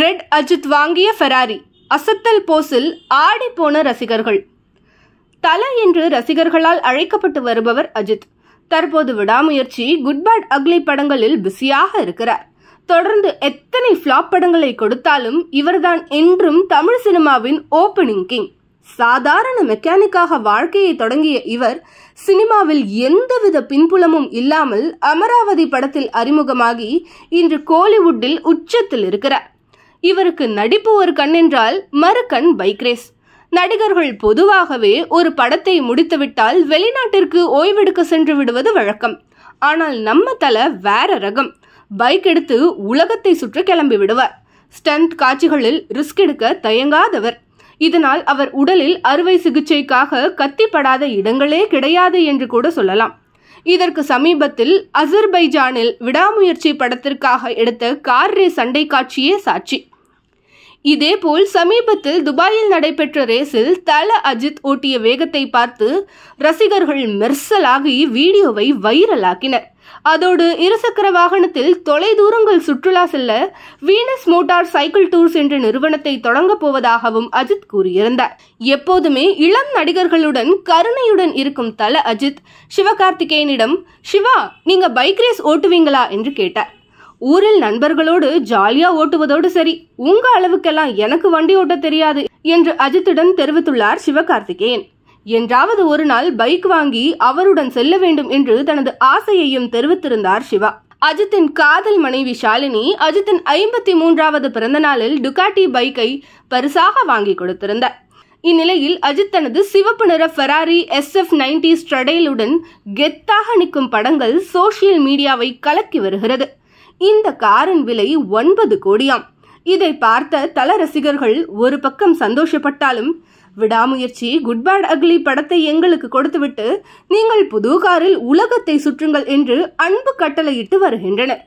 Red Ajith வாங்கிய Ferrari, அசத்தல் போஸில் ஆடி போன ரசிகர்கள். தல என்று ரசிகர்களால் அழைக்கப்பட்டு வருபவர் அஜித். தற்போது விடாமுயற்சி, குட் பேட் அக்லி படங்களில் பிஸியாக இருக்கிறார். தொடர்ந்து எத்தனை ஃபிளாப் படங்களை கொடுத்தாலும் இவர்தான் என்றும் தமிழ் சினிமாவின் ஓப்பனிங் கிங். சாதாரண மெக்கானிக்காக வாழ்க்கையை தொடங்கிய இவர் சினிமாவில் எந்தவித பின்புலமும் இல்லாமல் அமராவதி படத்தில் அறிமுகமாகி இன்று கோலிவுட்டில் உச்சத்தில் இருக்கிறார். இவருக்கு நடிப்பு ஒரு கண் என்றால் மறுகண் பைக் ரேஸ். நடிகர்கள் பொதுவாகவே ஒரு படத்தை முடித்துவிட்டால் வெளிநாட்டிற்கு ஓய்வெடுக்க சென்று விடுவது வழக்கம். ஆனால் நம்ம தல வேற ரகம். பைக் எடுத்து உலகத்தை சுற்றி கிளம்பி விடுவார். ஸ்டண்ட் காட்சிகளில் ரிஸ்க் எடுக்க தயங்காதவர். இதனால் அவர் உடலில் அறுவை சிகிச்சைக்காக கத்திப்படாத இடங்களே கிடையாது என்று கூட சொல்லலாம். இதற்கு சமீபத்தில் அசர்பைஜானில் விடாமுயற்சி படத்திற்காக எடுத்த கார் ரேஸ் சண்டை காட்சியே சாட்சி. இதேபோல் சமீபத்தில் துபாயில் நடைபெற்ற ரேஸில் தல அஜித் ஓட்டிய வேகத்தை பார்த்து ரசிகர்கள் மெர்சலாகி வீடியோவை வைரலாக்கினர். அதோடு இருசக்கர வாகனத்தில் தொலைதூரங்கள் சுற்றுலா செல்ல வீனஸ் மோட்டார் சைக்கிள் டூர்ஸ் என்ற நிறுவனத்தை தொடங்க போவதாகவும் அஜித் கூறியிருந்தார். எப்போதுமே இளம் நடிகர்களுடன் கருணையுடன் இருக்கும் தல அஜித் சிவகார்த்திகேயனிடம், சிவா, நீங்க பைக் ரேஸ் ஓட்டுவீங்களா என்று கேட்டார். ஊரில் நண்பர்களோடு ஜாலியா ஓட்டுவதோடு சரி, உங்க அளவுக்கெல்லாம் எனக்கு வண்டி ஓட்ட தெரியாது என்று அஜித்திடம் தெரிவித்துள்ளார் சிவகார்த்திகேயன். என்றாவது ஒரு நாள் பைக் வாங்கி அவருடன் செல்ல வேண்டும் என்று தனது ஆசையையும் தெரிவித்திருந்தார் சிவா. அஜித்தின் காதல் மனைவி ஷாலினி அஜித்தின் 53வது பிறந்த நாளில் டுகாட்டி பைக்கை பரிசாக வாங்கி கொடுத்திருந்தார். இந்நிலையில் அஜித் தனது சிவப்பு நிற ஃபெராரி SF90 ஸ்ட்ரடைலுடன் கெத்தாக நிற்கும் படங்கள் சோசியல் மீடியாவை கலக்கி வருகிறது. இந்த காரின் விலை 9 கோடியாம். இதை பார்த்த தல ரசிகர்கள் ஒரு பக்கம் சந்தோஷப்பட்டாலும், விடாமுயற்சி, குட் பேட் அக்லி படத்தை எங்களுக்கு கொடுத்துவிட்டு நீங்கள் புது காரில் உலகத்தை சுற்றுங்கள் என்று அன்பு கட்டளையிட்டு வருகின்றனர்.